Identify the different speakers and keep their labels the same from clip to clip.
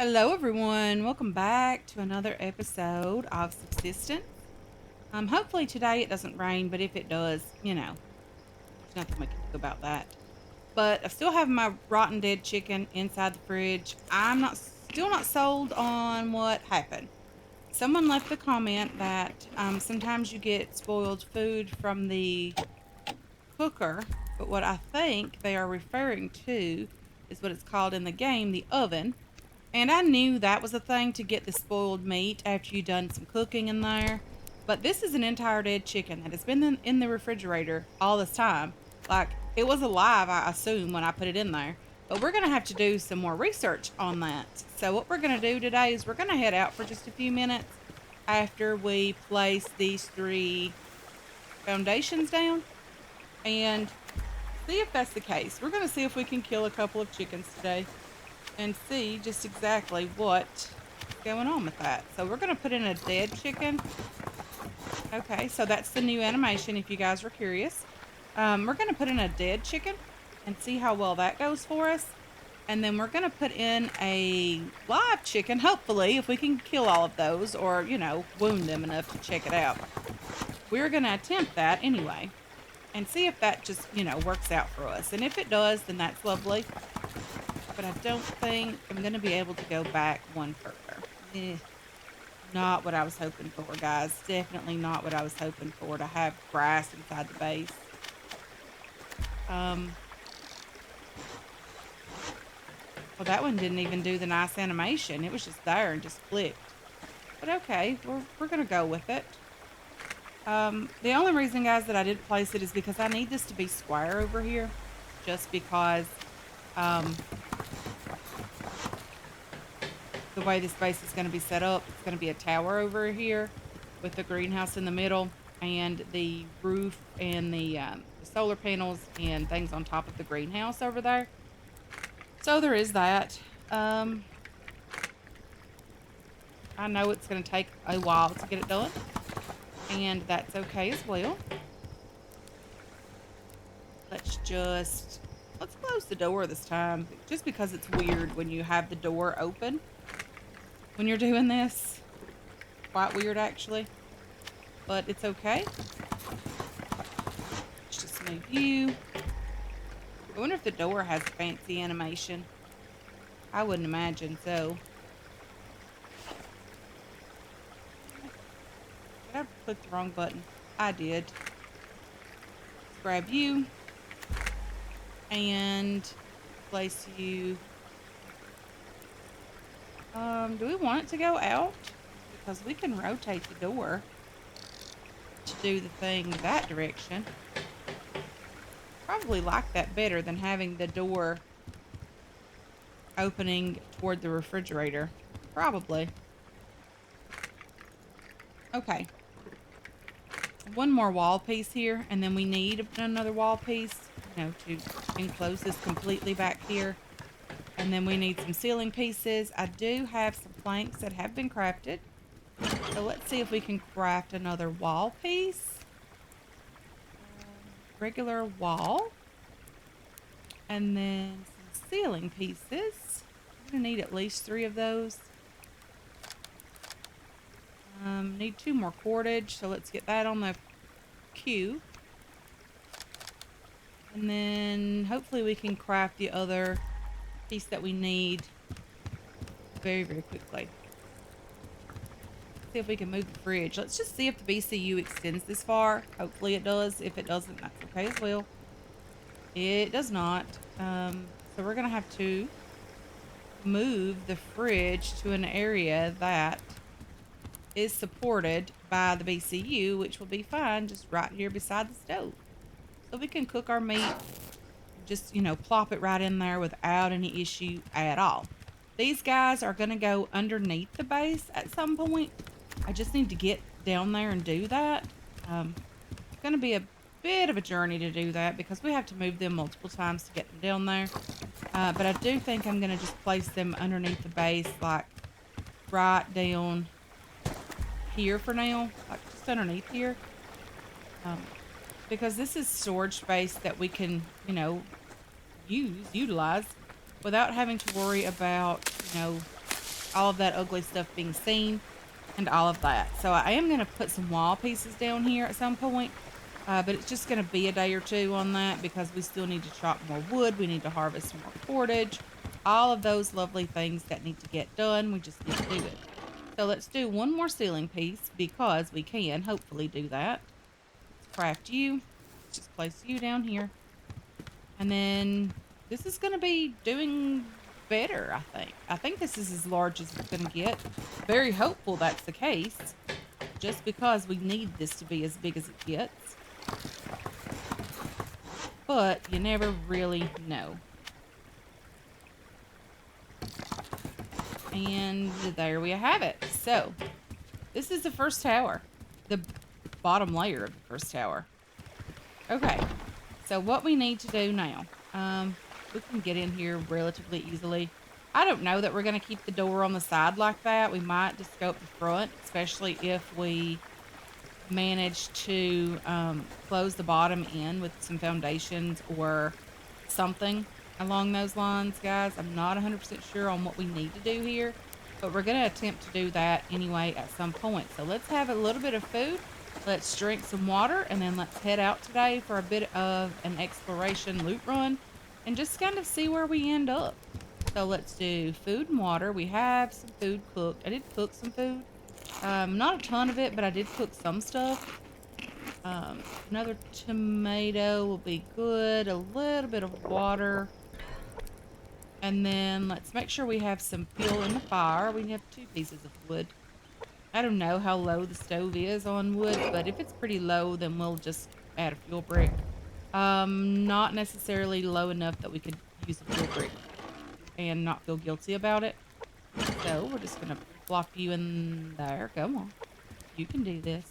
Speaker 1: Hello, everyone. Welcome back to another episode of Subsistence. Hopefully today it doesn't rain, but if it does, there's nothing we can do about that. But I still have my rotten dead chicken inside the fridge. I'm not still not sold on what happened. Someone left a comment that sometimes you get spoiled food from the cooker, but what I think they are referring to is what it's called in the game, the oven. And I knew that was a thing to get the spoiled meat after you've done some cooking in there. But this is an entire dead chicken that has been in the refrigerator all this time. Like it was alive, I assume, when I put it in there. But we're going to have to do some more research on that. So, what we're going to do today is we're going to head out for just a few minutes after we place these three foundations down and see if that's the case. We're going to see if we can kill a couple of chickens today and see just exactly what's going on with that. So we're going to put in a dead chicken. Okay, so that's the new animation if you guys were curious. We're going to put in a dead chicken and see how well that goes for us. And then we're going to put in a live chicken, hopefully, if we can kill all of those or, wound them enough to check it out. We're going to attempt that anyway and see if that just, works out for us. And if it does, then that's lovely. But I don't think I'm going to be able to go back one further. Not what I was hoping for, guys. Definitely not what I was hoping for, to have grass inside the base. Well, that one didn't even do the nice animation. It was just there and just clicked. But okay, we're going to go with it. The only reason, guys, that I did place it is because I need this to be square over here. Just because the way this base is going to be set up, it's going to be a tower over here with the greenhouse in the middle and the roof and the solar panels and things on top of the greenhouse over there. So there is that. I know it's going to take a while to get it done, and that's okay as well. Let's close the door this time, just because it's weird when you have the door open when you're doing this. Quite weird, actually, but it's okay. Let's just move you. I wonder if the door has fancy animation. I wouldn't imagine so. Did I click the wrong button? I did. Let's grab you and place you. Do we want it to go out? Because we can rotate the door to do the thing that direction. Probably like that better than having the door opening toward the refrigerator. Probably. Okay. One more wall piece here, and then we need another wall piece, to enclose this completely back here. And then we need some ceiling pieces. I do have some planks that have been crafted. So let's see if we can craft another wall piece. Regular wall. And then some ceiling pieces. I'm going to need at least 3 of those. Need 2 more cordage, so let's get that on the queue. And then hopefully we can craft the other piece that we need very, very quickly. See if we can move the fridge. Let's just see if the BCU extends this far. Hopefully it does. If it doesn't, that's okay as well. It does not. So we're going to have to move the fridge to an area that is supported by the BCU, which will be fine just right here beside the stove. So we can cook our meat, just, plop it right in there without any issue at all. These guys are going to go underneath the base at some point. I just need to get down there and do that. It's going to be a bit of a journey to do that because we have to move them multiple times to get them down there. But I do think I'm going to just place them underneath the base, like right down here for now, like just underneath here. Because this is storage space that we can, utilize without having to worry about, all of that ugly stuff being seen and all of that. So I am going to put some wall pieces down here at some point, but it's just going to be a day or two on that because we still need to chop more wood. We need to harvest more cordage, all of those lovely things that need to get done. We just need to do it. So let's do one more ceiling piece because we can hopefully do that. Let's craft you. Let's just place you down here. And then this is going to be doing better, I think. I think this is as large as it's going to get. Very hopeful that's the case, just because we need this to be as big as it gets. But you never really know. And there we have it. So this is the first tower, the bottom layer of the first tower. Okay, so what we need to do now, we can get in here relatively easily. I don't know that we're going to keep the door on the side like that. We might just scope the front, especially if we manage to close the bottom in with some foundations or something along those lines, guys. I'm not 100% sure on what we need to do here, but we're going to attempt to do that anyway at some point. So let's have a little bit of food. Let's drink some water, and then let's head out today for a bit of an exploration loot run and just kind of see where we end up. So let's do food and water. We have some food cooked. I did cook some food. Not a ton of it, but I did cook some stuff. Another tomato will be good. A little bit of water. And then let's make sure we have some fuel in the fire. We have 2 pieces of wood. I don't know how low the stove is on wood, but if it's pretty low, then we'll just add a fuel brick. Not necessarily low enough that we could use a fuel brick and not feel guilty about it. So we're just gonna plop you in there. Come on, you can do this.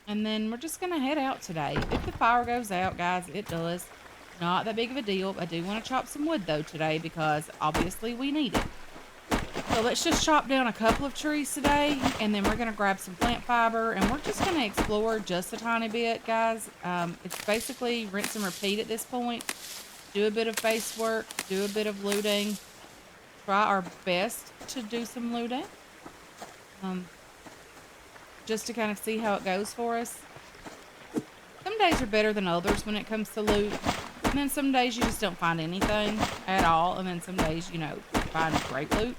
Speaker 1: And then we're just gonna head out today. If the fire goes out, guys, it does. Not that big of a deal. I do want to chop some wood though today because obviously we need it. So let's just chop down a couple of trees today, and then we're going to grab some plant fiber, and we're just going to explore just a tiny bit, guys. It's basically rinse and repeat at this point. Do a bit of base work, do a bit of looting, try our best to do some looting, just to kind of see how it goes for us. Some days are better than others when it comes to loot, and then some days you just don't find anything at all, and then some days, you find great loot.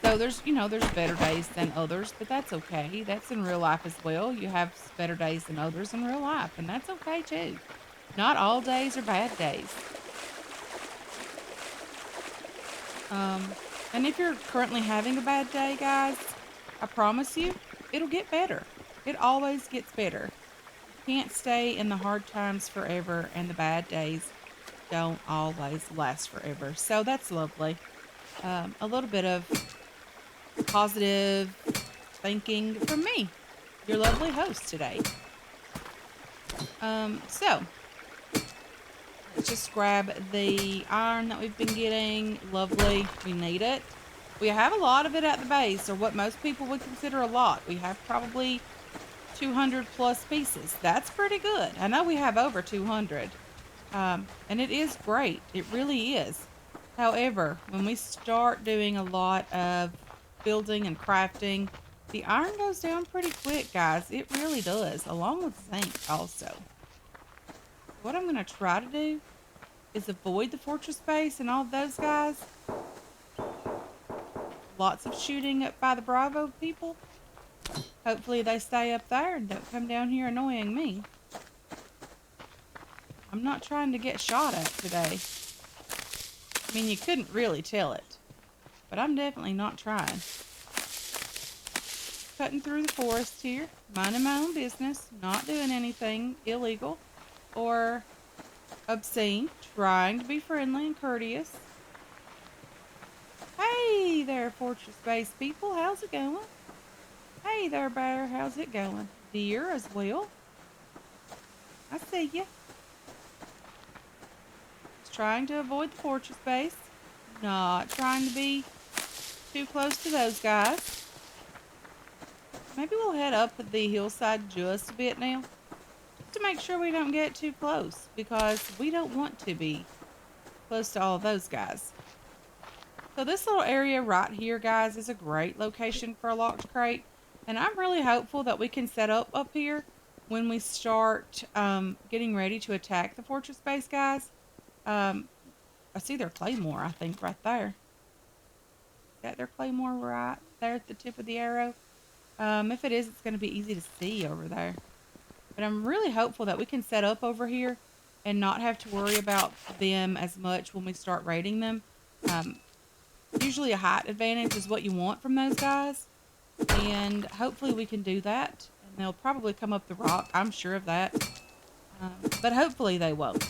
Speaker 1: So there's better days than others, but that's okay. That's in real life as well. You have better days than others in real life, and that's okay too. Not all days are bad days. And if you're currently having a bad day, guys, I promise you, it'll get better. It always gets better. You can't stay in the hard times forever, and the bad days don't always last forever. So that's lovely. A little bit of positive thinking from me, your lovely host today. So let's just grab the iron that we've been getting. Lovely, we need it. We have a lot of it at the base, or what most people would consider a lot. We have probably 200 plus pieces. That's pretty good. I know we have over 200, and it is great. It really is. However, when we start doing a lot of building and crafting, the iron goes down pretty quick, guys. It really does, along with zinc also. What I'm going to try to do is avoid the fortress base and all of those guys. Lots of shooting up by the Bravo people. Hopefully they stay up there and don't come down here annoying me. I'm not trying to get shot at today. I mean, you couldn't really tell it, but I'm definitely not trying. Cutting through the forest here, minding my own business, not doing anything illegal or obscene, trying to be friendly and courteous. Hey there, Fortress Base people, how's it going? Hey there, bear, how's it going? Deer as well. I see ya. Just trying to avoid the fortress base, not trying to be too close to those guys. Maybe we'll head up the hillside just a bit now, just to make sure we don't get too close, because we don't want to be close to all of those guys. So this little area right here, guys, is a great location for a locked crate. And I'm really hopeful that we can set up here when we start getting ready to attack the fortress base, guys. Um, I see their claymore, I think, right there. Is that their claymore right there at the tip of the arrow? If it is, it's going to be easy to see over there. But I'm really hopeful that we can set up over here and not have to worry about them as much when we start raiding them. Um, Usually a height advantage is what you want from those guys. And hopefully we can do that. And they'll probably come up the rock. I'm sure of that. But hopefully they won't.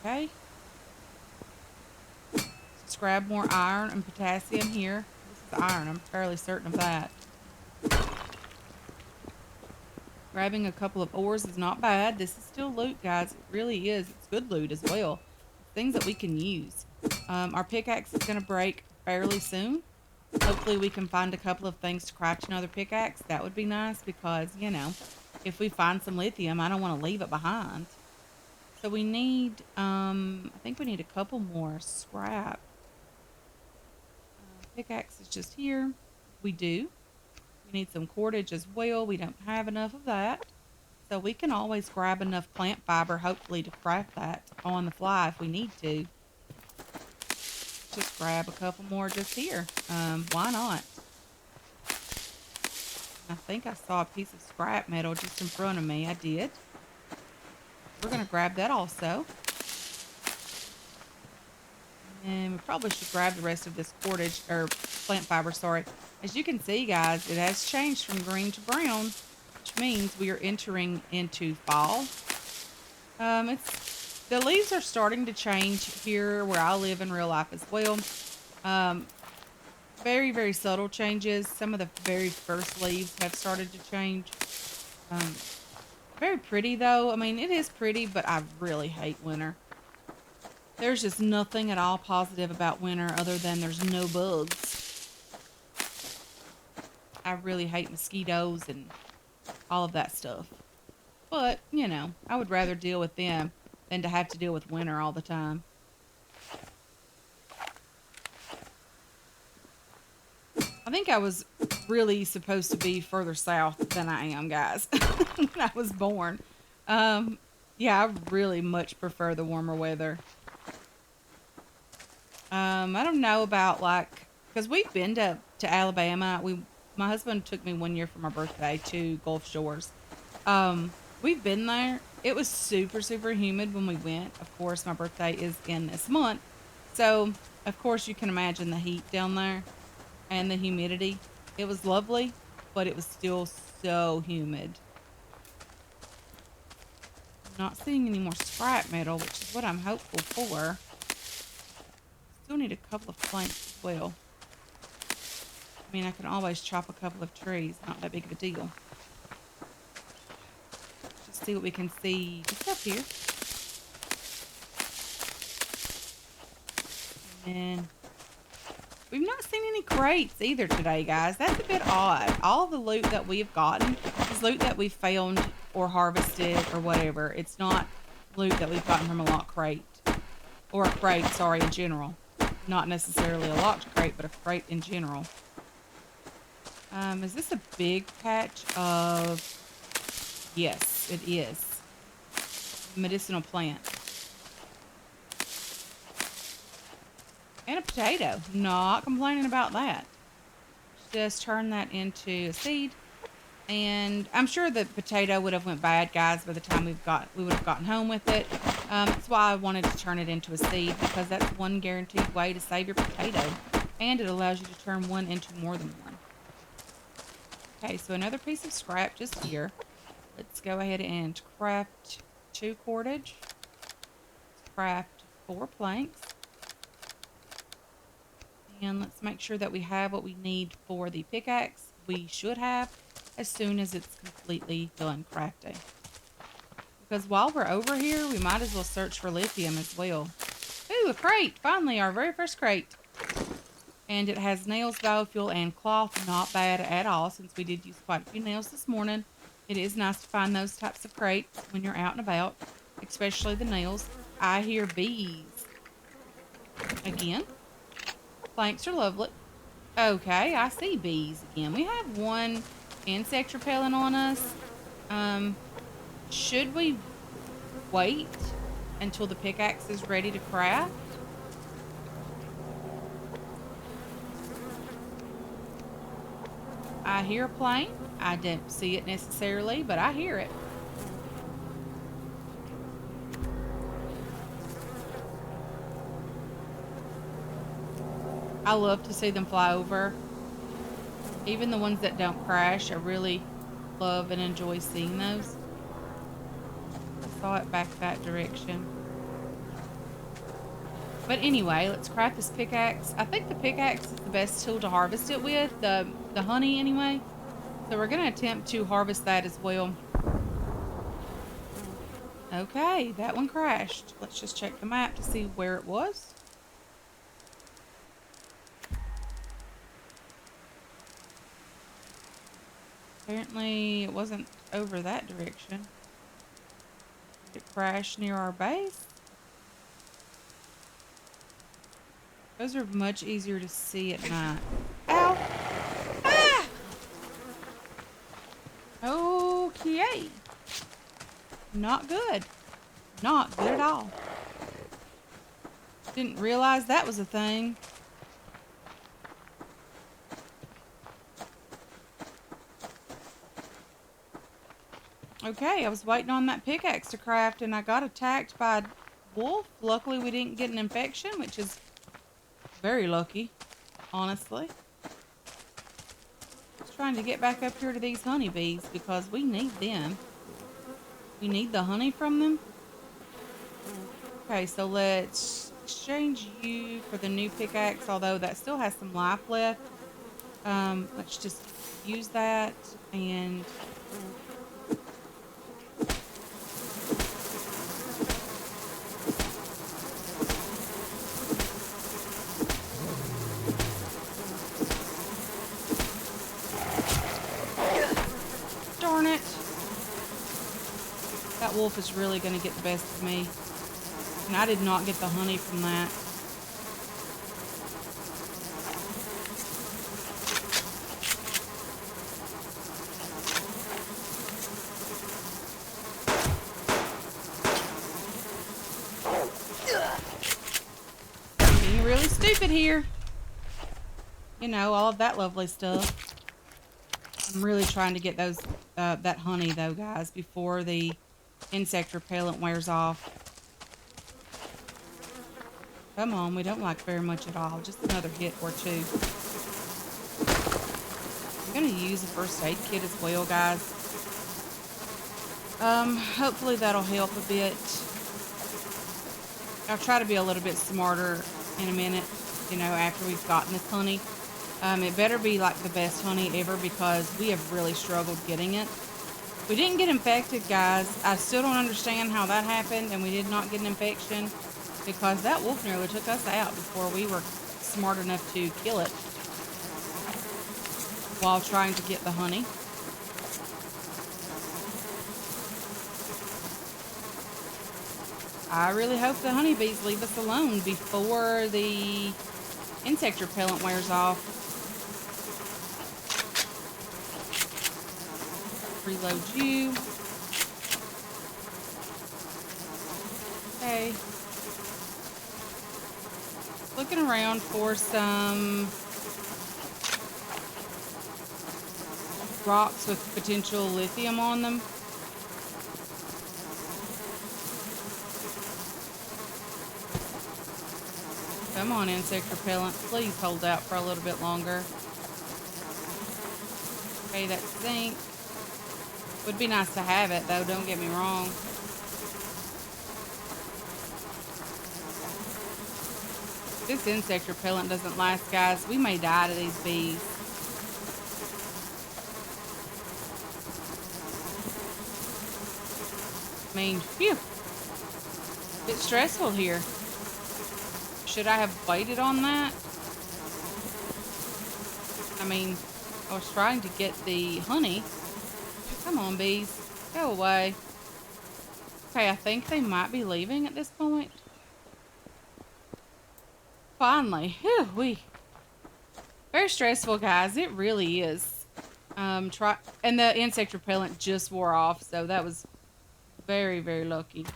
Speaker 1: Okay. Let's grab more iron and potassium here. This is iron. I'm fairly certain of that. Grabbing a couple of ores is not bad. This is still loot, guys. It really is. It's good loot as well. Things that we can use. Our pickaxe is going to break fairly soon. Hopefully we can find a couple of things to craft another pickaxe. That would be nice because, you know, if we find some lithium, I don't want to leave it behind. So we need, I think we need a couple more scrap. Pickaxe is just here. We do. We need some cordage as well. We don't have enough of that. So we can always grab enough plant fiber, hopefully, to craft that on the fly if we need to. Just grab a couple more just here. Why not? I think I saw a piece of scrap metal just in front of me. I did. We're going to grab that also. And we probably should grab the rest of this cordage, or plant fiber, sorry. As you can see, guys, it has changed from green to brown, which means we are entering into fall. The leaves are starting to change here where I live in real life as well. Very, very subtle changes. Some of the very first leaves have started to change. Very pretty though. I mean, it is pretty, but I really hate winter. There's just nothing at all positive about winter other than there's no bugs. I really hate mosquitoes and all of that stuff. But, you know, I would rather deal with them than to have to deal with winter all the time. I think I was really supposed to be further south than I am, guys, when I was born. Yeah, I really much prefer the warmer weather. I don't know about, like, because we've been to Alabama. My husband took me one year for my birthday to Gulf Shores. We've been there. It was super, super humid when we went. Of course, my birthday is in this month. So, of course, you can imagine the heat down there and the humidity. It was lovely, but it was still so humid. I'm not seeing any more scrap metal, which is what I'm hopeful for. Still need a couple of planks as well. I mean, I can always chop a couple of trees. Not that big of a deal. Just see what we can see just up here. And we've not seen any crates either today, guys. That's a bit odd. All the loot that we've gotten is loot that we found or harvested or whatever. It's not loot that we've gotten from a locked crate. Or a crate, sorry, in general. Not necessarily a locked crate, but a crate in general. Is this a big patch of... Yes, it is. Medicinal plant. And a potato. Not complaining about that. Just turn that into a seed. And I'm sure the potato would have went bad, guys, by the time we would have gotten home with it. That's why I wanted to turn it into a seed, because that's one guaranteed way to save your potato. And it allows you to turn one into more than one. Okay, so another piece of scrap just here. Let's go ahead and craft 2 cordage. Let's craft 4 planks. And let's make sure that we have what we need for the pickaxe. We should have as soon as it's completely done crafting. Because while we're over here, we might as well search for lithium as well. Ooh, a crate! Finally, our very first crate. And it has nails, biofuel, and cloth. Not bad at all, since we did use quite a few nails this morning. It is nice to find those types of crates when you're out and about, especially the nails. I hear bees. Again, planks are lovely. Okay, I see bees again. We have one insect repellent on us. Um, should we wait until the pickaxe is ready to craft? I hear a plane. I don't see it necessarily, but I hear it. I love to see them fly over. Even the ones that don't crash, I really love and enjoy seeing those. I saw it back that direction. But anyway, let's craft this pickaxe. I think the pickaxe is the best tool to harvest it with, the honey anyway. So we're going to attempt to harvest that as well. Okay, that one crashed. Let's just check the map to see where it was. Apparently it wasn't over that direction. Did it crash near our base? Those are much easier to see at night. Ow! Ah! Okay. Not good. Not good at all. Didn't realize that was a thing. Okay, I was waiting on that pickaxe to craft and I got attacked by a wolf. Luckily we didn't get an infection, which is very lucky, honestly. Just trying to get back up here to these honeybees because we need them. We need the honey from them. Okay, so let's exchange you for the new pickaxe, although that still has some life left. Let's just use that and darn it. That wolf is really going to get the best of me. And I did not get the honey from that. Being really stupid here. You know, all of that lovely stuff. I'm really trying to get those that honey though, guys, before the insect repellent wears off. Come on, we don't like very much at all. Just another hit or two. I'm gonna use a first aid kit as well, guys. Hopefully that'll help a bit. I'll try to be a little bit smarter in a minute, you know, after we've gotten this honey. It better be like the best honey ever because we have really struggled getting it. We didn't get infected, guys. I still don't understand how that happened, and we did not get an infection because that wolf nearly took us out before we were smart enough to kill it while trying to get the honey. I really hope the honeybees leave us alone before the insect repellent wears off. Reload you. Okay. Looking around for some rocks with potential lithium on them. Come on, insect repellent. Please hold out for a little bit longer. Okay, that's zinc. Would be nice to have it, though. Don't get me wrong. If this insect repellent doesn't last, guys, we may die to these bees. I mean, phew. It's stressful here. Should I have waited on that? I mean, I was trying to get the honey. Come on, bees. Go away. Okay, I think they might be leaving at this point. Finally. Whew, very stressful, guys. It really is. And the insect repellent just wore off, so that was very, very lucky.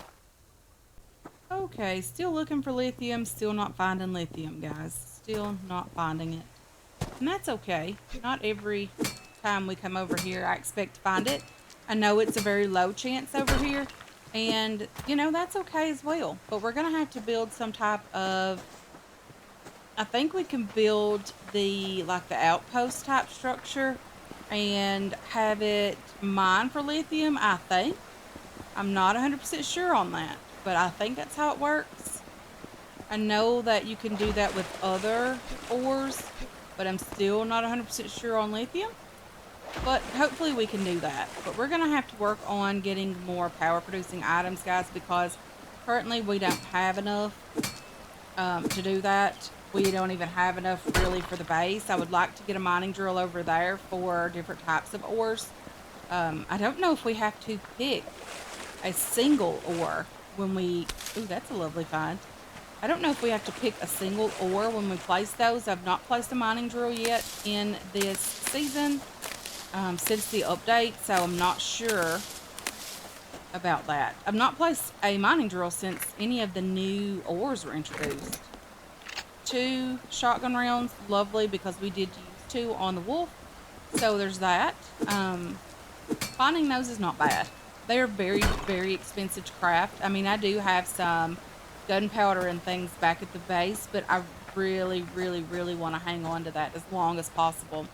Speaker 1: Okay, still looking for lithium, still not finding lithium, guys. Still not finding it. And that's okay. Not every time we come over here I expect to find it. I know it's a very low chance over here, and you know, that's okay as well. But we're gonna have to build some type of, I think we can build the outpost type structure and have it mine for lithium, I think. I'm not 100% sure on that, but I think that's how it works. I know that you can do that with other ores, but I'm still not 100% sure on lithium. But hopefully we can do that. But we're going to have to work on getting more power producing items, guys, because currently we don't have enough to do that. We don't even have enough really for the base. I would like to get a mining drill over there for different types of ores. I don't know if we have to pick a single ore when we... Ooh, that's a lovely find. I don't know if we have to pick a single ore when we place those. I've not placed a mining drill yet in this season since the update, so I'm not sure about that. I've not placed a mining drill since any of the new ores were introduced. 2 shotgun rounds, lovely, because we did use 2 on the wolf, so there's that. Finding those is not bad. They are very, very expensive to craft. I mean, I do have some gunpowder and things back at the base, but I really, really, really want to hang on to that as long as possible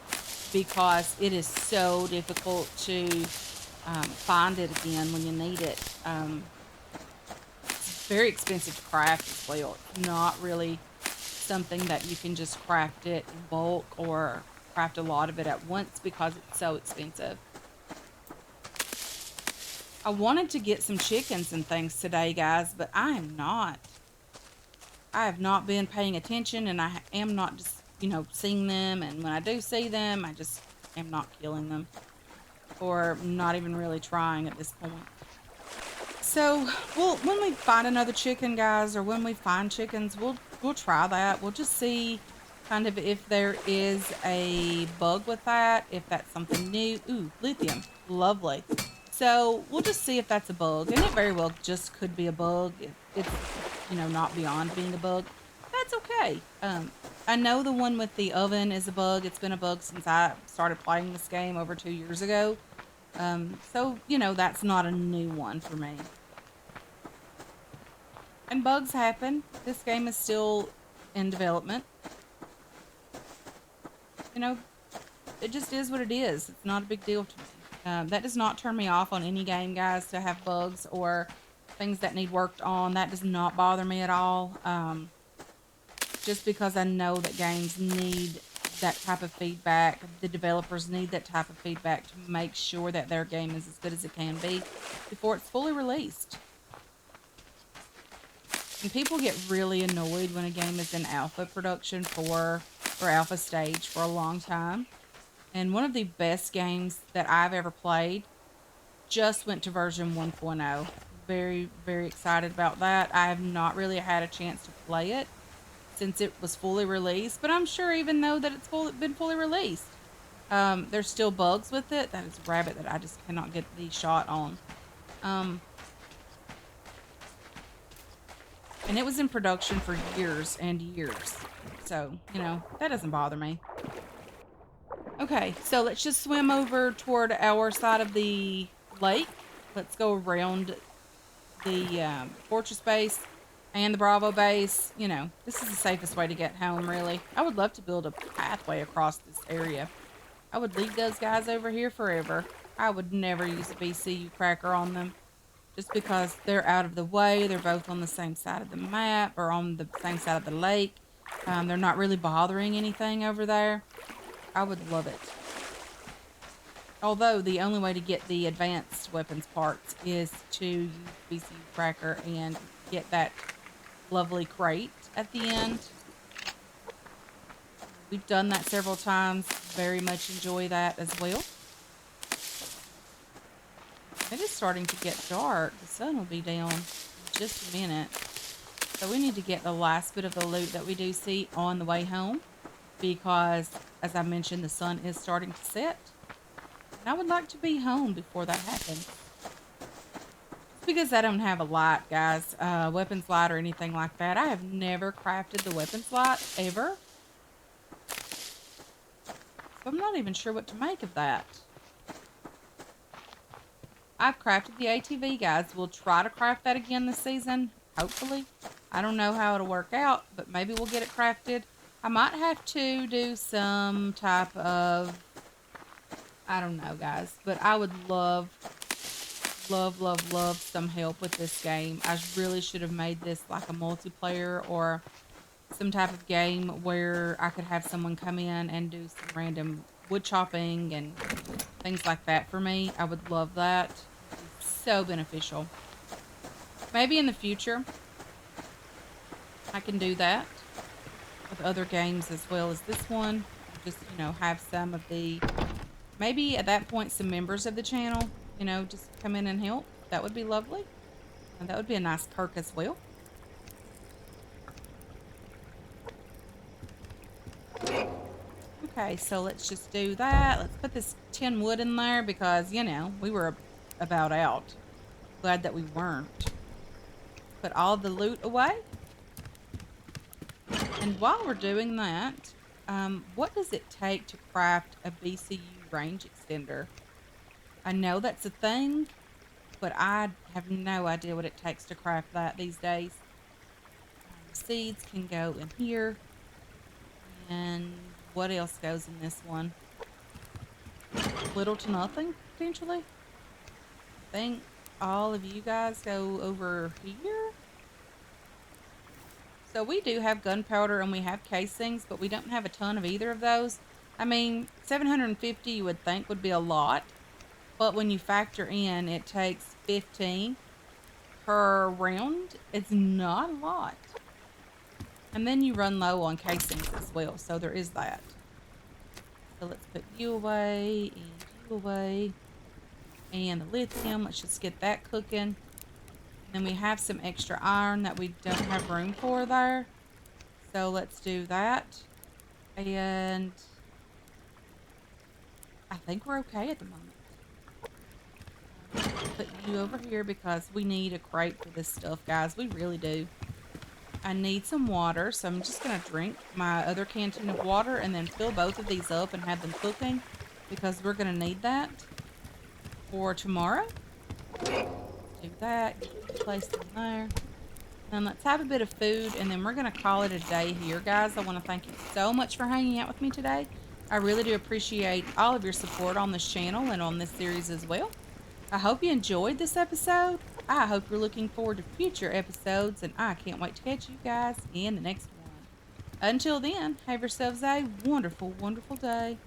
Speaker 1: because it is so difficult to find it again when you need it. It's very expensive to craft as well. It's not really something that you can just craft it in bulk or craft a lot of it at once because it's so expensive. I wanted to get some chickens and things today, guys, but I am not. I have not been paying attention, and I am not just, you know, seeing them. And when I do see them, I just am not killing them, or not even really trying at this point. So, when we find another chicken, guys, or when we find chickens, we'll try that. We'll just see kind of if there is a bug with that, if that's something new. Ooh, lithium, lovely. So we'll just see if that's a bug, and it very well just could be a bug. It's, you know, not beyond being a bug. That's okay. I know the one with the oven is a bug. It's been a bug since I started playing this game over 2 years ago. So, you know, that's not a new one for me. And bugs happen. This game is still in development. You know, it just is what it is. It's not a big deal to me. That does not turn me off on any game, guys, to have bugs or things that need worked on. That does not bother me at all. Just because I know that games need that type of feedback. The developers need that type of feedback to make sure that their game is as good as it can be before it's fully released. And people get really annoyed when a game is in alpha production or alpha stage for a long time. And one of the best games that I've ever played just went to version 1.0. Very, very excited about that. I have not really had a chance to play it since it was fully released, but I'm sure even though that it's been fully released, there's still bugs with it. That is a rabbit that I just cannot get the shot on. And it was in production for years and years. So, you know, that doesn't bother me. Okay, so let's just swim over toward our side of the lake. Let's go around the fortress base and the Bravo base. You know, this is the safest way to get home, really. I would love to build a pathway across this area. I would leave those guys over here forever. I would never use a BCU cracker on them just because they're out of the way. They're both on the same side of the map or on the same side of the lake. They're not really bothering anything over there. I would love it. Although the only way to get the advanced weapons parts is to use BCU cracker and get that lovely crate at the end. We've done that several times. Very much enjoy that as well. It is starting to get dark. The sun will be down in just a minute. So we need to get the last bit of the loot that we do see on the way home because, as I mentioned, the sun is starting to set. And I would like to be home before that happens. It's because I don't have a light, guys. Weapons light or anything like that. I have never crafted the weapons light ever. So I'm not even sure what to make of that. I've crafted the ATV, guys. We'll try to craft that again this season, hopefully. I don't know how it'll work out, but maybe we'll get it crafted. I might have to do some type of, I don't know, guys, but I would love, love, love, love some help with this game. I really should have made this like a multiplayer or some type of game where I could have someone come in and do some random wood chopping and things like that for me. I would love that. So beneficial. Maybe in the future I can do that with other games as well as this one. Just, have some of the, maybe at that point, some members of the channel, just come in and help. That would be lovely. And that would be a nice perk as well. Okay, so let's just do that. Let's put this tin wood in there because, we were about out. Glad that we weren't. Put all the loot away. And while we're doing that, what does it take to craft a BCU range extender? I know that's a thing, but I have no idea what it takes to craft that these days. Seeds can go in here. And what else goes in this one? Little to nothing, potentially. I think all of you guys go over here. So we do have gunpowder and we have casings, but we don't have a ton of either of those. I mean, 750 you would think would be a lot, but when you factor in it takes 15 per round, it's not a lot. And then you run low on casings as well, so there is that. So let's put you away and you away. And the lithium, let's just get that cooking. Then we have some extra iron that we don't have room for there. So let's do that. And I think we're okay at the moment. Put you over here because we need a crate for this stuff, guys. We really do. I need some water, so I'm just going to drink my other canteen of water and then fill both of these up and have them cooking because we're going to need that for tomorrow. Do that, place them there. And let's have a bit of food, and then we're going to call it a day here, guys. I want to thank you so much for hanging out with me today. I really do appreciate all of your support on this channel and on this series as well. I hope you enjoyed this episode. I hope you're looking forward to future episodes, and I can't wait to catch you guys in the next one. Until then, have yourselves a wonderful, wonderful day.